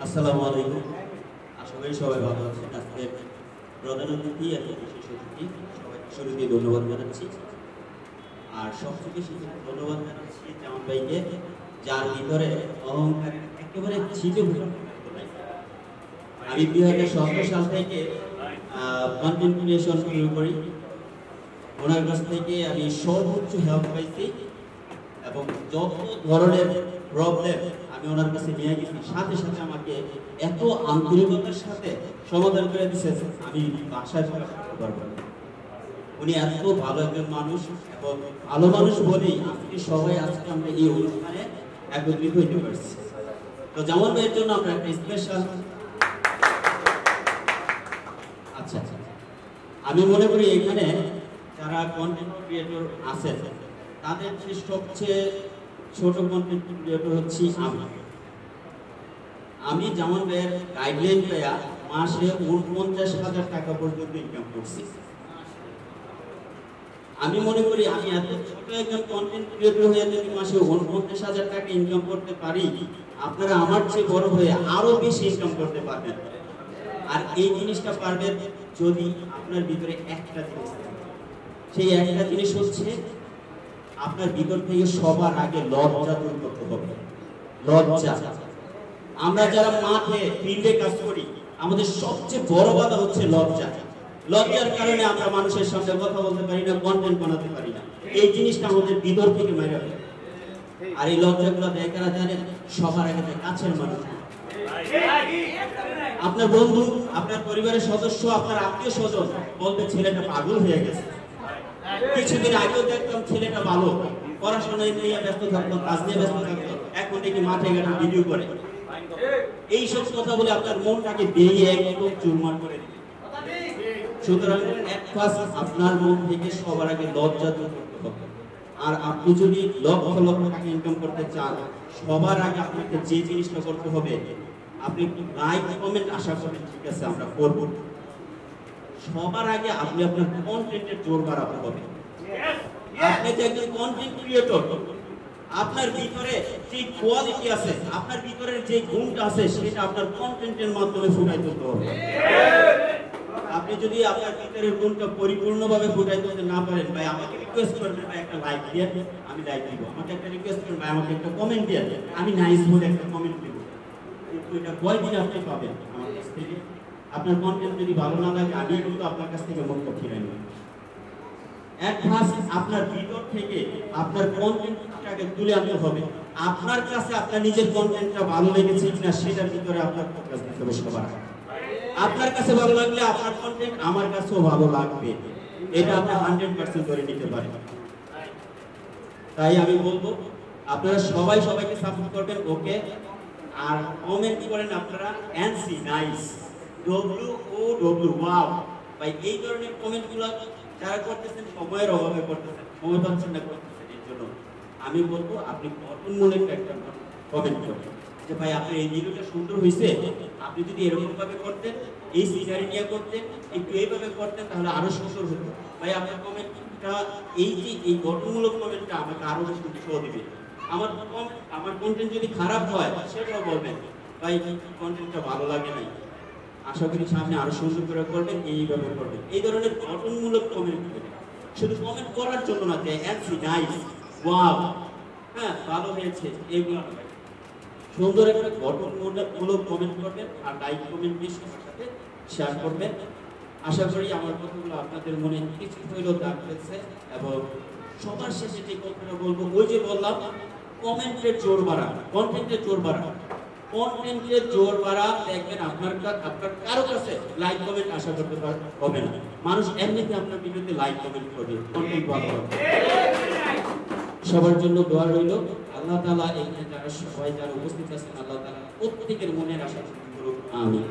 আসসালামু আলাইকুম। আশা করি সবাই ভালো আছেন। আজকে প্রধান অতিথি এবং বিশেষ অতিথি সবাইকে শুরুতেই ধন্যবাদ জানাচ্ছি। আর সবথেকে বেশি ধন্যবাদ জানাচ্ছি জামান ভাইকে, যার ভিতরে অহংকারের একেবারে ছিটে ফোটা নাই। আমি 2017 সাল থেকে কন্টেন্ট ক্রিয়েশন শুরু করি। ওনার কাছ থেকে আমি সর্বোচ্চ হেল্প পাইছি এবং যত ধরনের প্রবলেম আমি ওনার কাছে নিয়ে গেছি, সাথে সাথে আমাকে এত আন্তরিকতার সাথে সমাধান করে দিচ্ছে, আমি বাসায় প্রকাশ করতে পারবো না। উনি এত ভালো একজন মানুষ এবং ভালো মানুষ বলেই আজকে সবাই আজকে আমরা এই অনুষ্ঠানে একত্রিত হইতে পারছি। তো জামান ভাইয়ের জন্য আমরা একটা স্পেশাল আচ্ছা আমি মনে করি এখানে যারা কন্টেন্ট ক্রিয়েটর আছেন তাদের সবচেয়ে ছোট কন্টেন্ট ক্রিয়েটর হচ্ছি আমি জামান ভাইয়ের গাইডলাইন পেয়া মাসে 49,000 টাকা পর্যন্ত ইনকাম করছি। আমি মনে করি আমি এত ছোট একজন কন্টেন্ট ক্রিয়েটর হয়ে যদি মাসে 49,000 টাকা ইনকাম করতে পারি, আপনারা আমার চেয়ে বড় হয়ে আরো বেশি ইনকাম করতে পারবেন। আর এই জিনিসটা পারবেন যদি আপনার ভিতরে একটা জিনিস থাকে। সেই একটা জিনিস হচ্ছে আপনার ভিতর থেকে সবার আগে লজ্জা দূর করতে হবে। লজ্জা। আমরা যারা মাঠে ফিল্ডে কাজ করি, আমাদের সবচেয়ে বড় বাধা হচ্ছে লজ্জা। লজ্জার কারণে আমরা মানুষের সামনে কথা বলতে পারি না, কন্টেন্ট বানাতে পারি না। এই জিনিসটা আমাদের ভিতর থেকে মেরে ফেলে। আর এই লজ্জাগুলো দেখারা জানেন সবার আগে কাছের মানুষ, আপনার বন্ধু, আপনার পরিবারের সদস্য, আপনার আত্মীয় স্বজন বলতে ছেলেটা পাগল হয়ে গেছে। কিছুদিন আগেও দেখতাম ছেলেটা ভালো, পড়াশোনায় নিয়ে ব্যস্ত থাকতো, কাজ নিয়ে ব্যস্ত থাকতো, এখন দেখি মাঠে ঘাটে ভিডিও করে। এই সব কথা বলে আপনার মনটাকে বেরিয়ে একদম চুরমার করে দিবে। সুতরাং আপনার মন থেকে সবার আগে লজ্জা দূর করতে হবে। আর আপনি যদি লক্ষ লক্ষ টাকা ইনকাম করতে চান, সবার আগে আপনাকে যে জিনিসটা করতে হবে, আপনি লাইক কমেন্ট আশা করেন, ঠিক আছে আমরা করব। সবার আগে আপনি আপনার কন্টেন্টের জোর বাড়াতে হবে। আপনি যে একজন কন্টেন্ট ক্রিয়েটর, আপনার ভিতরে যে কোয়ালিটি আছে, আপনার ভিতরের যে গুণটা আছে, সেটা আপনার কন্টেন্টের মাধ্যমে ফুটাই তুলতে হবে। আপনি যদি আপনার ভিতরের গুণটা পরিপূর্ণভাবে ফুটাই তুলতে না পারেন, ভাই আমাকে রিকোয়েস্ট করবেন, ভাই একটা লাইক দিয়ে আমি লাইক দিব। আমাকে একটা রিকোয়েস্ট করবেন, ভাই আমাকে একটা কমেন্ট দিয়ে আমি নাইস বলে একটা কমেন্ট দিব। কিন্তু এটা কয়দিন আপনি পাবেন আমার কাছ থেকে? আপনার কন্টেন্ট যদি ভালো না লাগে, আমি কিন্তু আপনার কাছ থেকে মুখ ফিরাই নেব। আপনার ভিতর থেকে আপনার কন্টেন্টটাকে তুলে আনতে হবে। আপনার কাছে আপনার নিজের কন্টেন্টটা ভালো লেগেছে কিনা সেটার ভিতরে আপনার ফোকাস দিতে হবে সবার আগে। আপনার কাছে ভালো লাগলে আপনার কন্টেন্ট আমার কাছেও ভালো লাগবে, এটা আপনি 100% ধরে নিতে পারেন। তাই আমি বলবো আপনারা সবাই সবাইকে সাপোর্ট করবেন, ওকে? আর কমেন্ট করেন আপনারা এনসি নাইস, WOW ওয়াও। ভাই এই ধরনের কমেন্টগুলো যারা করতেছেন সময়ের অভাবে করতেছেন, সময় পাচ্ছেন না করতেছেন, এর জন্য আমি বলবো আপনি গঠনমূলক একটা কমেন্ট করবেন যে ভাই আপনার এই ভিডিওটা সুন্দর হয়েছে, আপনি যদি এরকম ভাবে করতেন, এই সিনারি নিয়ে করতেন, একটু এইভাবে করতেন, তাহলে আরো সুন্দর হতো। ভাই আপনার কমেন্টটা এই গঠনমূলক কমেন্টটা আমাকে আরো বেশি উৎসাহ দিবে। আমার কন্টেন্ট যদি খারাপ হয় সেটাও বলবেন, ভাই কন্টেন্টটা ভালো লাগে নাই, আশা করি সামনে আরো সুন্দর করে করবেন, এইভাবে করবেন। এই ধরনের গঠনমূলক কমেন্ট করবেন, শুধু কমেন্ট করার জন্য না, যে এনসি নাইস, ওয়াও, হ্যাঁ ভালো হয়েছে, এগুলো সুন্দর একটা গঠনমূলক কমেন্ট করবেন। আর লাইক কমেন্ট বেশি সাথে শেয়ার করবেন। আশা করি আমার কথাগুলো আপনাদের মনে কিছু হইলেও দাগ ফেলছে। এবং সবার শেষে যে কথাটা বলবো, ওই যে বললাম কমেন্টের জোর বাড়া, কন্টেন্টের জোর বাড়া, কন্টেন্টের জোর বাড়া। দেখবেন আপনার কারো কাছে লাইক কমেন্ট আশা করতে হবে না। মানুষ এমনিতে আপনার ভিডিওতে লাইক কমেন্ট করবে, কন্টেন্ট ভালো হবে। সবার জন্য দোয়া রইল। আল্লাহ তাআলা এখানে যারা সবাই যারা উপস্থিত আছেন, আল্লাহ তাআলা প্রত্যেকের মনের আশা পূরণ করুন। আমিন।